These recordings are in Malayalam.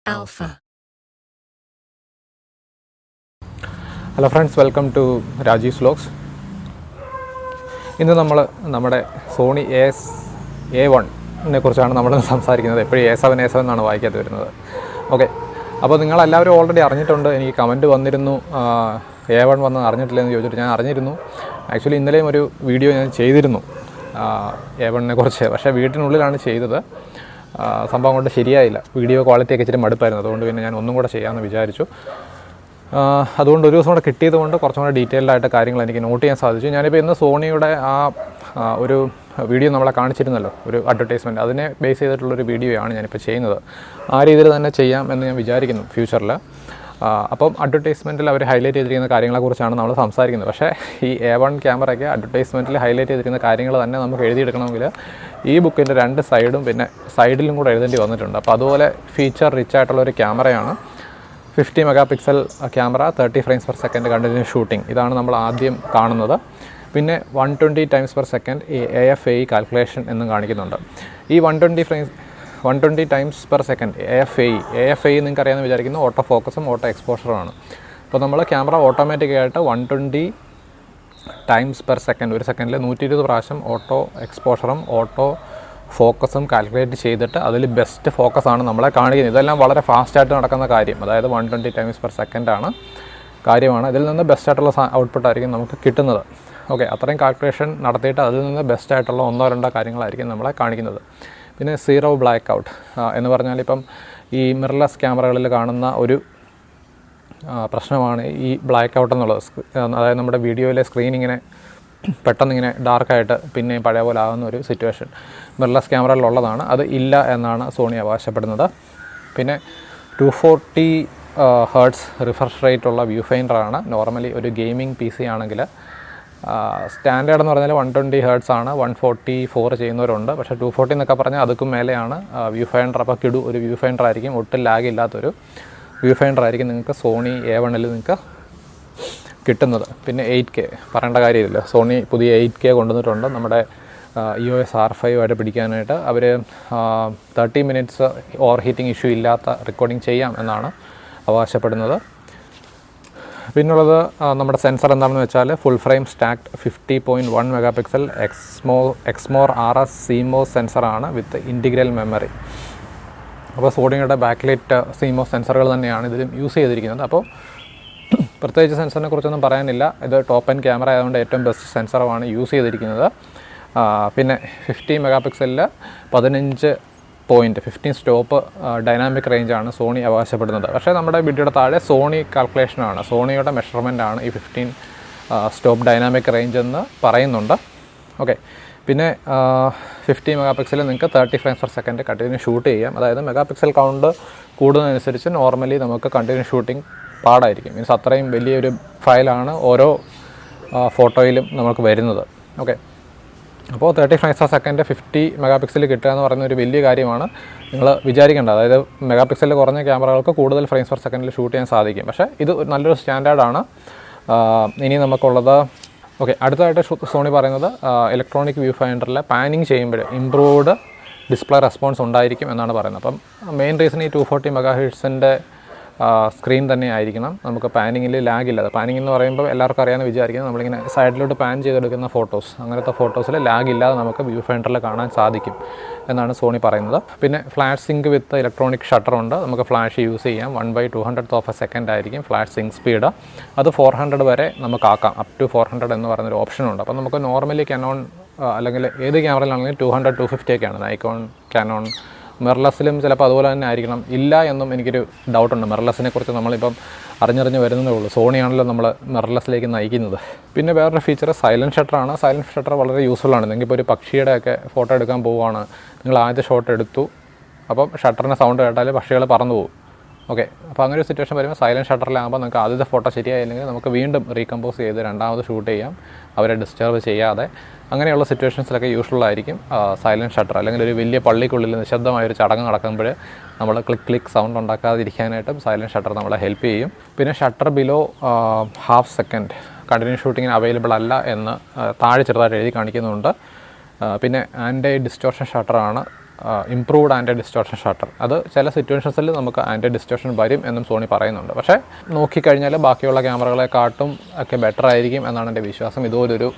Alpha. Hello friends, welcome to Raji's Vlogs. ഇന്ന് നമ്മുടെ സോണി A1 കുറിച്ചാണ് നമ്മൾ സംസാരിക്കുന്നത്. എപ്പോഴും A7 എന്നാണ് വായിക്കാതെ വരുന്നത്. ഓക്കെ, അപ്പോൾ നിങ്ങളെല്ലാവരും ഓൾറെഡി അറിഞ്ഞിട്ടുണ്ട്. എനിക്ക് കമൻറ്റ് വന്നിരുന്നു, A1 വന്ന് അറിഞ്ഞിട്ടില്ലെന്ന് ചോദിച്ചിട്ട്. ഞാൻ അറിഞ്ഞിരുന്നു. ആക്ച്വലി ഇന്നലെയും ഒരു വീഡിയോ ഞാൻ ചെയ്തിരുന്നു A1 കുറിച്ച്. പക്ഷേ വീട്ടിനുള്ളിലാണ് ചെയ്തത്. സംഭവം കൊണ്ട് ശരിയായില്ല. വീഡിയോ ക്വാളിറ്റിയൊക്കെ ഇച്ചിരി മടുപ്പായിരുന്നു. അതുകൊണ്ട് പിന്നെ ഞാൻ ഒന്നും കൂടെ ചെയ്യാമെന്ന് വിചാരിച്ചു. അതുകൊണ്ട് ഒരു ദിവസം കൂടെ കിട്ടിയത് കൊണ്ട് കുറച്ചും കൂടെ ഡീറ്റെയിൽഡായിട്ട് കാര്യങ്ങൾ എനിക്ക് നോട്ട് ചെയ്യാൻ സാധിച്ചു. ഞാനിപ്പോൾ ഇന്ന് സോണിയുടെ ഒരു വീഡിയോ നമ്മളെ കാണിച്ചിരുന്നല്ലോ, ഒരു അഡ്വർടൈസ്മെൻറ്റ്. അതിനെ ബേസ് ചെയ്തിട്ടുള്ളൊരു വീഡിയോയാണ് ഞാനിപ്പോൾ ചെയ്യുന്നത്. ആ രീതിയിൽ തന്നെ ചെയ്യാം എന്ന് ഞാൻ വിചാരിക്കുന്നു ഫ്യൂച്ചറിൽ. അപ്പം അഡ്വർടൈസ്മെൻറ്റിൽ അവർ ഹൈലൈറ്റ് ചെയ്തിരിക്കുന്ന കാര്യങ്ങളെക്കുറിച്ചാണ് നമ്മൾ സംസാരിക്കുന്നത്. പക്ഷേ ഈ A1 ക്യാമറയ്ക്ക് അഡ്വർടൈസ്മെൻറ്റിൽ ഹൈലൈറ്റ് ചെയ്തിരിക്കുന്ന കാര്യങ്ങൾ തന്നെ നമുക്ക് എഴുതിയെടുക്കണമെങ്കിൽ ഈ ബുക്കിൻ്റെ രണ്ട് സൈഡും പിന്നെ സൈഡിലും കൂടെ എഴുതേണ്ടി വന്നിട്ടുണ്ട്. അപ്പോൾ അതുപോലെ ഫീച്ചർ റിച്ച് ആയിട്ടുള്ളൊരു ക്യാമറയാണ്. 50 mega pixel camera, 30 frames per second continuous shooting. ഇതാണ് നമ്മൾ ആദ്യം കാണുന്നത്. പിന്നെ 120 times/second AFAE കാൽക്കുലേഷൻ എന്നും കാണിക്കുന്നുണ്ട്. ഈ 120 times/second AFAE നിങ്ങൾക്ക് അറിയാമെന്ന് വിചാരിക്കുന്നു. ഓട്ടോ ഫോക്കസും ഓട്ടോ എക്സ്പോഷറുമാണ്. അപ്പോൾ നമ്മൾ ക്യാമറ ഓട്ടോമാറ്റിക്കായിട്ട് 120 times/second, ഒരു സെക്കൻഡിൽ 120 പ്രാവശ്യം ഓട്ടോ എക്സ്പോഷറും ഓട്ടോ ഫോക്കസും കാൽക്കുലേറ്റ് ചെയ്തിട്ട് അതിൽ ബെസ്റ്റ് ഫോക്കസാണ് നമ്മളെ കാണിക്കുന്നത്. ഇതെല്ലാം വളരെ ഫാസ്റ്റായിട്ട് നടക്കുന്ന കാര്യം. അതായത് 120 times/second ആണ് കാര്യമാണ്. ഇതിൽ നിന്ന് ബെസ്റ്റായിട്ടുള്ള ഔട്ട്പുട്ടായിരിക്കും നമുക്ക് കിട്ടുന്നത്. ഓക്കെ, അത്രയും കാൽക്കുലേഷൻ നടത്തിയിട്ട് അതിൽ നിന്ന് ബെസ്റ്റായിട്ടുള്ള 1-2 കാര്യങ്ങളായിരിക്കും നമ്മളെ കാണിക്കുന്നത്. പിന്നെ സീറോ ബ്ലാക്ക് ഔട്ട് എന്ന് പറഞ്ഞാൽ ഇപ്പം ഈ മിറർലെസ് ക്യാമറകളിൽ കാണുന്ന ഒരു പ്രശ്നമാണ് ഈ ബ്ലാക്ക് ഔട്ട് എന്നുള്ളത്. അതായത് നമ്മുടെ വീഡിയോയിലെ സ്ക്രീൻ ഇങ്ങനെ പെട്ടെന്നിങ്ങനെ ഡാർക്കായിട്ട് പിന്നെയും പഴയ പോലെ ആകുന്ന ഒരു സിറ്റുവേഷൻ മിറർലെസ് ക്യാമറയിലുള്ളതാണ്. അത് ഇല്ല എന്നാണ് സോണി അവകാശപ്പെടുന്നത്. പിന്നെ 240 Hz റിഫ്രഷ് റേറ്റ് ഉള്ള വ്യൂ ഫൈൻഡറാണ്. നോർമലി ഒരു ഗെയിമിംഗ് PC ആണെങ്കിൽ സ്റ്റാൻഡേർഡ് എന്ന് പറഞ്ഞാൽ 120 Hz ആണ്. 144 ചെയ്യുന്നവരുണ്ട്. പക്ഷേ 240 എന്നൊക്കെ പറഞ്ഞാൽ അതുക്കും മേലെയാണ് വ്യൂ ഫൈൻഡർ. അപ്പോൾ കിടു ഒരു വ്യൂ ഫൈൻഡർ ആയിരിക്കും. ഒട്ടും ലാഗ് ഇല്ലാത്തൊരു വ്യൂ ഫൈൻഡർ ആയിരിക്കും നിങ്ങൾക്ക് സോണി A1 നിങ്ങൾക്ക് കിട്ടുന്നത്. പിന്നെ 8K പറയേണ്ട കാര്യമില്ല. സോണി പുതിയ 8K കൊണ്ടുവന്നിട്ടുണ്ട്. നമ്മുടെ EOS R5 ആയിട്ട് പിടിക്കാനായിട്ട് അവർ 30 minutes ഓവർ ഹീറ്റിംഗ് ഇഷ്യൂ ഇല്ലാത്ത റെക്കോർഡിംഗ് ചെയ്യാം എന്നാണ് അവകാശപ്പെടുന്നത്. പിന്നുള്ളത് നമ്മുടെ സെൻസർ എന്താണെന്ന് വെച്ചാൽ full frame stacked 50.1 mega pixel Exmor RS CMOS സെൻസറാണ് വിത്ത് ഇൻറ്റിഗ്രൽ മെമ്മറി. അപ്പോൾ സോണിയുടെ ബാക്ക്ലൈറ്റ് CMOS സെൻസറുകൾ തന്നെയാണ് ഇതിലും യൂസ് ചെയ്തിരിക്കുന്നത്. അപ്പോൾ പ്രത്യേകിച്ച് സെൻസറിനെ കുറിച്ചൊന്നും പറയാനില്ല. ഇത് ടോപ്പ് എൻഡ് ക്യാമറ ആയതുകൊണ്ട് ഏറ്റവും ബെസ്റ്റ് സെൻസറുമാണ് യൂസ് ചെയ്തിരിക്കുന്നത്. പിന്നെ 50 മെഗാ പിക്സലിൽ 15 സ്റ്റോപ്പ് ഡൈനാമിക് റേഞ്ചാണ് സോണി അവകാശപ്പെടുന്നത്. പക്ഷേ നമ്മുടെ വീഡിയോയുടെ താഴെ സോണി കാൽക്കുലേഷനാണ്, സോണിയുടെ മെഷർമെൻറ്റാണ് ഈ 15 സ്റ്റോപ്പ് ഡൈനാമിക് റേഞ്ച് എന്ന് പറയുന്നുണ്ട്. ഓക്കെ, പിന്നെ 50 മെഗാ പിക്സലിൽ നിങ്ങൾക്ക് 30 frames/second കണ്ടിന്യൂസ് ഷൂട്ട് ചെയ്യാം. അതായത് മെഗാ പിക്സൽ കൗണ്ട് കൂടുന്നതനുസരിച്ച് നോർമലി നമുക്ക് കണ്ടിന്യൂസ് ഷൂട്ടിംഗ് പാടായിരിക്കും. മീൻസ് അത്രയും വലിയൊരു ഫയലാണ് ഓരോ ഫോട്ടോയിലും നമുക്ക് വരുന്നത്. ഓക്കെ, അപ്പോൾ 30 frames/second 50 മെഗാ പിക്സൽ കിട്ടുക എന്ന് പറയുന്ന ഒരു വലിയ കാര്യമാണ്. നിങ്ങൾ വിചാരിക്കേണ്ട. അതായത് മെഗാ പിക്സലിൽ കുറഞ്ഞ ക്യാമറകൾക്ക് കൂടുതൽ frames/second ഷൂട്ട് ചെയ്യാൻ സാധിക്കും. പക്ഷേ ഇത് നല്ലൊരു സ്റ്റാൻഡേർഡാണ്. ഇനി നമുക്കുള്ളത് അടുത്തതായിട്ട് സോണി പറയുന്നത് ഇലക്ട്രോണിക് വ്യൂ ഫൈൻഡറിൽ പാനിങ് ചെയ്യുമ്പോൾ ഇംപ്രൂവ്ഡ് ഡിസ്പ്ലേ റെസ്പോൺസ് ഉണ്ടായിരിക്കും എന്നാണ് പറയുന്നത്. അപ്പം മെയിൻ റീസൺ ഈ 240 MHz സ്ക്രീൻ തന്നെ ആയിരിക്കണം. നമുക്ക് പാനിങ്ങിൽ ലാഗില്ലാതെ, പാനിങ് എന്ന് പറയുമ്പോൾ എല്ലാവർക്കും അറിയാമെന്ന് വിചാരിക്കുന്നത് നമ്മളിങ്ങനെ സൈഡിലോട്ട് പാൻ ചെയ്തെടുക്കുന്ന ഫോട്ടോസ്, അങ്ങനത്തെ ഫോട്ടോസിൽ ലാഗില്ലാതെ നമുക്ക് വ്യൂ ഫൈൻഡറിൽ കാണാൻ സാധിക്കും എന്നാണ് സോണി പറയുന്നത്. പിന്നെ ഫ്ലാഷ് സിങ്ക് വിത്ത് ഇലക്ട്രോണിക് ഷട്ടർ ഉണ്ട്. നമുക്ക് ഫ്ലാഷ് യൂസ് ചെയ്യാം. 1/200th ആയിരിക്കും ഫ്ലാഷ് സിങ്ക് സ്പീഡ്. അത് 400 വരെ നമുക്ക് ആക്കാം. അപ് ടു 400 എന്ന് പറയുന്നൊരു ഓപ്ഷനുണ്ട്. അപ്പോൾ നമുക്ക് നോർമലി കനോൺ അല്ലെങ്കിൽ ഏത് ക്യാമറയിലാണെങ്കിലും 200-250 ഒക്കെയാണ്. നൈക്കോൺ, കാനോൺ, മിറർലെസ്സിലും ചിലപ്പോൾ അതുപോലെ തന്നെ ആയിരിക്കണം. ഇല്ല എന്നും എനിക്കൊരു ഡൗട്ടുണ്ട്. മിറർലെസ്സിനെ കുറിച്ച് നമ്മളിപ്പം അറിഞ്ഞറിഞ്ഞ് വരുന്നതേ ഉള്ളൂ. സോണിയാണല്ലോ നമ്മൾ മിറർലെസ്സിലേക്ക് നയിക്കുന്നത്. പിന്നെ വേറൊരു ഫീച്ചർ സൈലൻറ്റ് ഷട്ടറാണ്. സൈലൻറ്റ് ഷട്ടർ വളരെ യൂസ്ഫുള്ളാണ്. നിങ്ങൾക്കിപ്പോൾ ഒരു പക്ഷിയുടെയൊക്കെ ഫോട്ടോ എടുക്കാൻ പോവുകയാണ്, നിങ്ങൾ ആദ്യത്തെ ഷോട്ട് എടുത്തു, അപ്പം ഷട്ടറിൻ്റെ സൗണ്ട് കേട്ടാൽ പക്ഷികൾ പറന്നു പോകും. ഓക്കെ, അപ്പോൾ അങ്ങനെ ഒരു സിറ്റുവേഷൻ വരുമ്പോൾ സൈലൻറ്റ് ഷട്ടറിലാകുമ്പോൾ നമുക്ക് ആദ്യത്തെ ഫോട്ടോ ശരിയായില്ലെങ്കിൽ നമുക്ക് വീണ്ടും റീകമ്പോസ് ചെയ്ത് രണ്ടാമത് ഷൂട്ട് ചെയ്യാം, അവരെ ഡിസ്റ്റർബ് ചെയ്യാതെ. അങ്ങനെയുള്ള സിറ്റുവേഷൻസിലൊക്കെ യൂസ്ഫുള്ളായിരിക്കും സൈലൻറ്റ് ഷട്ടർ. അല്ലെങ്കിൽ ഒരു വലിയ പള്ളിക്കുള്ളിൽ നിശബ്ദമായൊരു ചടങ്ങ് നടക്കുമ്പോൾ നമ്മൾ ക്ലിക്ക് സൗണ്ട് ഉണ്ടാക്കാതിരിക്കാനായിട്ടും സൈലൻറ്റ് ഷട്ടർ നമ്മളെ ഹെൽപ്പ് ചെയ്യും. പിന്നെ ഷട്ടർ ബിലോ ½ സെക്കൻഡ് കണ്ടിന്യൂസ് ഷൂട്ടിങ്ങിന് അവൈലബിൾ അല്ല എന്ന് താഴെ ചെറുതായിട്ട് എഴുതി കാണിക്കുന്നുണ്ട്. പിന്നെ ആൻറ്റി ഡിസ്റ്റോർഷൻ ഷട്ടറാണ് ഇംപ്രൂവ്ഡ് ആൻറ്റി ഡിസ്റ്റോർഷൻ ഷട്ടർ. അത് ചില സിറ്റുവേഷൻസിൽ നമുക്ക് ആൻറ്റി ഡിസ്റ്റോർഷൻ വരും എന്നും സോണി പറയുന്നുണ്ട്. പക്ഷേ നോക്കിക്കഴിഞ്ഞാൽ ബാക്കിയുള്ള ക്യാമറകളെക്കാട്ടും ഒക്കെ ബെറ്റർ ആയിരിക്കും എന്നാണ് എൻ്റെ വിശ്വാസം. ഇതുപോലൊരു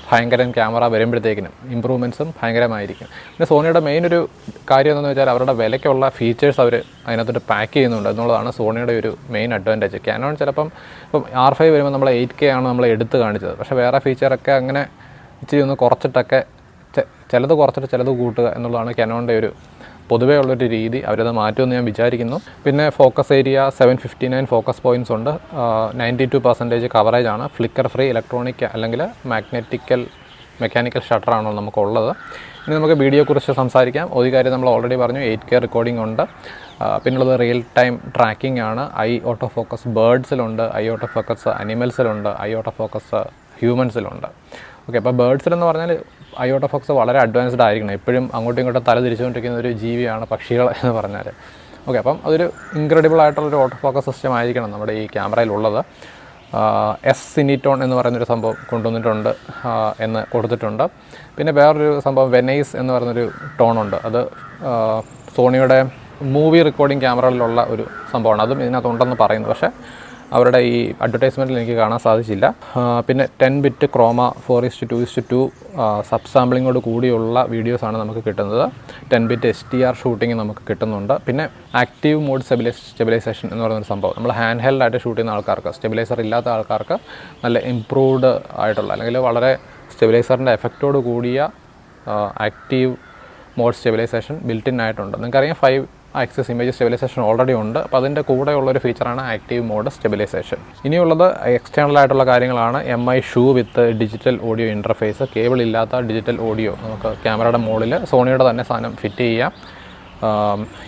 ഭയങ്കരം ക്യാമറ വരുമ്പോഴത്തേക്കിനും ഇമ്പ്രൂവ്മെൻറ്റ്സും ഭയങ്കരമായിരിക്കും. പിന്നെ സോണിയുടെ മെയിൻ ഒരു കാര്യം എന്താണെന്ന് വെച്ചാൽ അവരുടെ വിലയ്ക്കുള്ള ഫീച്ചേഴ്സ് അവർ അതിനകത്തോട്ട് പാക്ക് ചെയ്യുന്നുണ്ട് എന്നുള്ളതാണ് സോണിയുടെ ഒരു മെയിൻ അഡ്വാൻറ്റേജ്. ക്യാനോൺ ചിലപ്പം ഇപ്പം R5 വരുമ്പോൾ നമ്മൾ 8K ആണ് നമ്മൾ എടുത്ത് കാണിച്ചത്. പക്ഷേ വേറെ ഫീച്ചറൊക്കെ അങ്ങനെ ഇച്ചിരി ഒന്ന് കുറച്ചിട്ടൊക്കെ ചിലത് കുറച്ചിട്ട് ചിലത് കൂട്ടുക എന്നുള്ളതാണ് ക്യാനോണിൻ്റെ ഒരു പൊതുവേ ഉള്ളൊരു രീതി. അവരത് മാറ്റുമെന്ന് ഞാൻ വിചാരിക്കുന്നു. പിന്നെ ഫോക്കസ് ഏരിയ 759 ഫോക്കസ് പോയിൻറ്റ്സ് ഉണ്ട്. 92% കവറേജ് ആണ്. ഫ്ലിക്കർ ഫ്രീ ഇലക്ട്രോണിക് അല്ലെങ്കിൽ മെക്കാനിക്കൽ ഷട്ടറാണോ നമുക്കുള്ളത്. ഇനി നമുക്ക് വീഡിയോയെക്കുറിച്ച് സംസാരിക്കാം. ഒരു കാര്യം നമ്മൾ ഓൾറെഡി പറഞ്ഞു, 8K റെക്കോർഡിംഗ് ഉണ്ട്. പിന്നുള്ളത് റിയൽ ടൈം ട്രാക്കിംഗ് ആണ്. ഓട്ടോ ഫോക്കസ് ബേർഡ്സിലുണ്ട്, ഓട്ടോ ഫോക്കസ് അനിമൽസിലുണ്ട്, ഓട്ടോ ഫോക്കസ് ഹ്യൂമൻസിലുണ്ട്. ഓക്കെ, അപ്പോൾ ബേർഡ്സിലെന്ന് പറഞ്ഞാൽ ഓട്ടോ ഫോക്കസ് വളരെ അഡ്വാൻസ്ഡ് ആയിരിക്കണം. എപ്പോഴും അങ്ങോട്ടും ഇങ്ങോട്ടും തല തിരിച്ചുകൊണ്ടിരിക്കുന്ന ഒരു ജീവിയാണ് പക്ഷികൾ എന്ന് പറഞ്ഞാൽ. ഓക്കെ, അപ്പം അതൊരു ഇൻക്രെഡിബിൾ ആയിട്ടുള്ളൊരു ഓട്ടോ ഫോക്കസ് സിസ്റ്റം ആയിരിക്കണം നമ്മുടെ ഈ ക്യാമറയിലുള്ളത്. സിനിറ്റോൺ എന്ന് പറയുന്നൊരു സംഭവം കൊണ്ടുവന്നിട്ടുണ്ട് എന്ന് കൊടുത്തിട്ടുണ്ട്. പിന്നെ വേറൊരു സംഭവം വെനൈസ് എന്ന് പറയുന്നൊരു ടോണുണ്ട്. അത് സോണിയുടെ മൂവി റെക്കോർഡിംഗ് ക്യാമറകളിലുള്ള ഒരു സംഭവമാണ്. അതും ഇതിനകത്തുണ്ടെന്ന് പറയുന്നു. പക്ഷേ അവരുടെ ഈ അഡ്വർടൈസ്മെൻറ്റിൽ എനിക്ക് കാണാൻ സാധിച്ചില്ല. പിന്നെ 10 ബിറ്റ് ക്രോമ 4:2:2 സബ് സാമ്പിളിങ്ങോട് കൂടിയുള്ള വീഡിയോസാണ് നമുക്ക് കിട്ടുന്നത്. 10 ബിറ്റ് SDR ഷൂട്ടിങ് നമുക്ക് കിട്ടുന്നുണ്ട്. പിന്നെ ആക്റ്റീവ് മോഡ് സ്റ്റെബിലൈസേഷൻ എന്ന് പറയുന്നൊരു സംഭവം നമ്മൾ ഹാൻഡ് ഹെൽഡായിട്ട് ഷൂട്ട് ചെയ്യുന്ന ആൾക്കാർക്ക്, സ്റ്റെബിലൈസർ ഇല്ലാത്ത ആൾക്കാർക്ക് നല്ല ഇംപ്രൂവ്ഡ് ആയിട്ടുള്ള അല്ലെങ്കിൽ വളരെ സ്റ്റെബിലൈസറിൻ്റെ എഫക്റ്റോട് കൂടിയ active mode stabilisation built in ആയിട്ടുണ്ട്. നിങ്ങൾക്കറിയാം 5 ആക്സിസ് ഇമേജ് സ്റ്റെബിലൈസേഷൻ ഓൾറെഡി ഉണ്ട്. അപ്പോൾ അതിൻ്റെ കൂടെയുള്ളൊരു ഫീച്ചറാണ് ആക്റ്റീവ് മോഡ് സ്റ്റെബിലൈസേഷൻ. ഇനിയുള്ളത് എക്സ്റ്റേണൽ ആയിട്ടുള്ള കാര്യങ്ങളാണ്. MI ഷൂ വിത്ത് ഡിജിറ്റൽ ഓഡിയോ ഇൻ്റർഫേസ്, കേബിൾ ഇല്ലാത്ത ഡിജിറ്റൽ ഓഡിയോ നമുക്ക് ക്യാമറയുടെ മുകളിൽ സോണിയുടെ തന്നെ സാധനം ഫിറ്റ് ചെയ്യാം.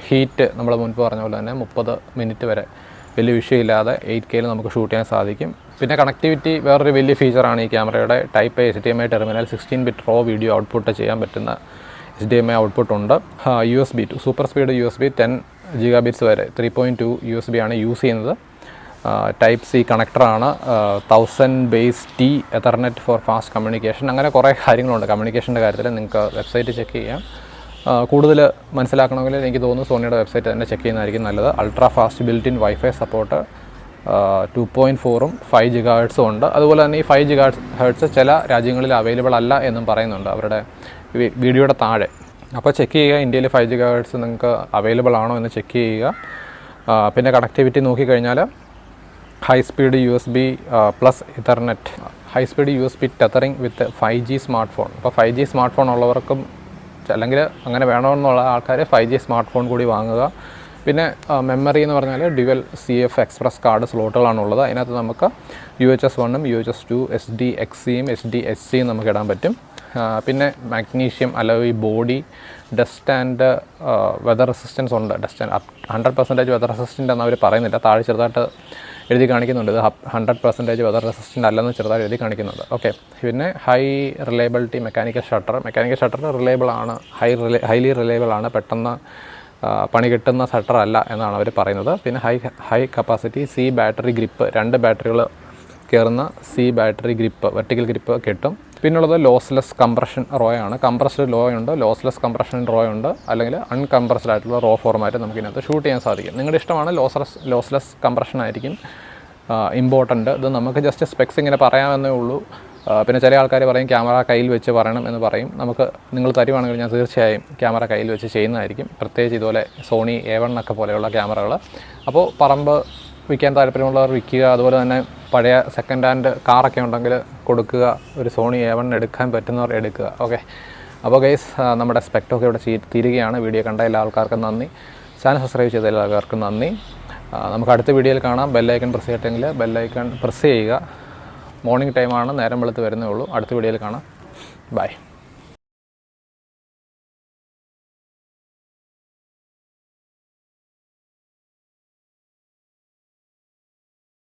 ഹീറ്റ് നമ്മൾ മുൻപ് പറഞ്ഞ പോലെ തന്നെ 30 മിനിറ്റ് വരെ വലിയ വിഷയമില്ലാതെ 8Kയിൽ നമുക്ക് ഷൂട്ട് ചെയ്യാൻ സാധിക്കും. പിന്നെ കണക്ടിവിറ്റി വേറൊരു വലിയ ഫീച്ചറാണ് ഈ ക്യാമറയുടെ. Type A HDMI terminal 16 bit raw video output ചെയ്യാൻ പറ്റുന്ന HDMI ഔട്ട്പുട്ട് ഉണ്ട്. USB super speed USB 10 GB വരെ 3.2 USB ആണ് യൂസ് ചെയ്യുന്നത്. Type C കണക്ടറാണ്. 1000 base T ethernet for fast communication. അങ്ങനെ കുറേ കാര്യങ്ങളുണ്ട് കമ്മ്യൂണിക്കേഷൻ്റെ കാര്യത്തിൽ. നിങ്ങൾക്ക് വെബ്സൈറ്റ് ചെക്ക് ചെയ്യാം. കൂടുതൽ മനസ്സിലാക്കണമെങ്കിൽ എനിക്ക് തോന്നുന്നു സോണിയുടെ വെബ്സൈറ്റ് തന്നെ ചെക്ക് ചെയ്യുന്നതായിരിക്കും നല്ലത്. Ultra fast built in wifi support 2.4ഉം 5 GHz ഉണ്ട്. അതുപോലെ തന്നെ ഈ 5 GHz ചില രാജ്യങ്ങളിൽ അവൈലബിൾ അല്ല എന്നും പറയുന്നുണ്ട് അവരുടെ വീഡിയോയുടെ താഴെ. അപ്പോൾ ചെക്ക് ചെയ്യുക, ഇന്ത്യയിൽ 5 GHz നിങ്ങൾക്ക് അവൈലബിൾ ആണോ എന്ന് ചെക്ക് ചെയ്യുക. പിന്നെ കണക്ടിവിറ്റി നോക്കിക്കഴിഞ്ഞാൽ high speed USB plus ethernet, high speed USB tethering with 5G smart phone. അപ്പോൾ 5G സ്മാർട്ട് ഫോൺ ഉള്ളവർക്കും അല്ലെങ്കിൽ അങ്ങനെ വേണമെന്നുള്ള ആൾക്കാർ 5G സ്മാർട്ട് ഫോൺ കൂടി വാങ്ങുക. പിന്നെ മെമ്മറി എന്ന് പറഞ്ഞാൽ ഡ്യുവൽ CF എക്സ്പ്രസ് കാർഡ് സ്ലോട്ടുകളാണുള്ളത്. അതിനകത്ത് നമുക്ക് UHS 1ഉം UHS 2 SDXCയും SDSCയും നമുക്ക് ഇടാൻ പറ്റും. പിന്നെ magnesium alloy body, dust and weather resistance ഉണ്ട്. ഡസ്റ്റ് ആൻഡ് 100% വെതർ റെസിസ്റ്റൻ്റ് എന്ന് അവർ പറയുന്നില്ല, താഴെ ചെറുതായിട്ട് എഴുതി കാണിക്കുന്നുണ്ട്. ഇത് 100% വെതർ റെസിസ്റ്റൻ്റ് അല്ലെന്ന് ചെറുതായിട്ട് എഴുതി കാണിക്കുന്നുണ്ട്. ഓക്കെ, പിന്നെ high reliability mechanical shutter reliable ആണ്, ഹൈലി റിലയബിൾ ആണ്, പെട്ടെന്ന് പണി കിട്ടുന്ന ഷട്ടർ അല്ല എന്നാണ് അവർ പറയുന്നത്. പിന്നെ high capacity C battery grip, 2 ബാറ്ററികൾ കയറുന്ന C battery grip, vertical grip കിട്ടും. പിന്നുള്ളത് ലോസ്ലെസ് കംപ്രഷൻ റോ ആണ്. കംപ്രസ്ഡ് ലോ ഉണ്ട്, ലോസ്ലെസ് കംപ്രഷൻ റോ ഉണ്ട്, അല്ലെങ്കിൽ അൺകംപ്രസ്ഡ് ആയിട്ടുള്ള റോ ഫോർമാറ്റ് നമുക്ക് ഇതിനകത്ത് ഷൂട്ട് ചെയ്യാൻ സാധിക്കും. നിങ്ങളുടെ ഇഷ്ടമാണ്. ലോസ്ലെസ് കംപ്രഷൻ ആയിരിക്കും ഇമ്പോർട്ടൻ്റ്. ഇത് നമുക്ക് ജസ്റ്റ് സ്പെക്സ് ഇങ്ങനെ പറയാമെന്നേ ഉള്ളൂ. പിന്നെ ചില ആൾക്കാർ പറയും ക്യാമറ കയ്യിൽ വെച്ച് പറയണം എന്ന് പറയും. നിങ്ങൾ തരുവാണെങ്കിൽ ഞാൻ തീർച്ചയായും ക്യാമറ കയ്യിൽ വെച്ച് ചെയ്യുന്നതായിരിക്കും. പ്രത്യേകിച്ച് ഇതുപോലെ സോണി A1 ഒക്കെ പോലെയുള്ള ക്യാമറകൾ. അപ്പോൾ പറമ്പ് വിൽക്കാൻ താല്പര്യമുള്ളവർ വിൽക്കുക. അതുപോലെ തന്നെ പഴയ സെക്കൻഡ് ഹാൻഡ് കാറൊക്കെ ഉണ്ടെങ്കിൽ കൊടുക്കുക. ഒരു സോണി A1 എടുക്കാൻ പറ്റുന്നവർ എടുക്കുക. ഓക്കെ, അപ്പോൾ ഗൈസ് നമ്മുടെ സ്പെക്ടൊക്കെ ഇവിടെ തീരുകയാണ്. വീഡിയോ കണ്ട എല്ലാ ആൾക്കാർക്കും നന്ദി. ചാനൽ സബ്സ്ക്രൈബ് ചെയ്ത എല്ലാ ആൾക്കാർക്കും നന്ദി. നമുക്ക് അടുത്ത വീഡിയോയിൽ കാണാം. ബെല്ലൈക്കൺ പ്രസ് ചെയ്തിട്ടെങ്കിൽ ബെല്ലൈക്കൺ പ്രസ് ചെയ്യുക. മോർണിംഗ് ടൈമാണ്, നേരം വെളുത്ത് വരുന്നേ ഉള്ളൂ. അടുത്ത വീഡിയോയിൽ കാണാം. ബൈ.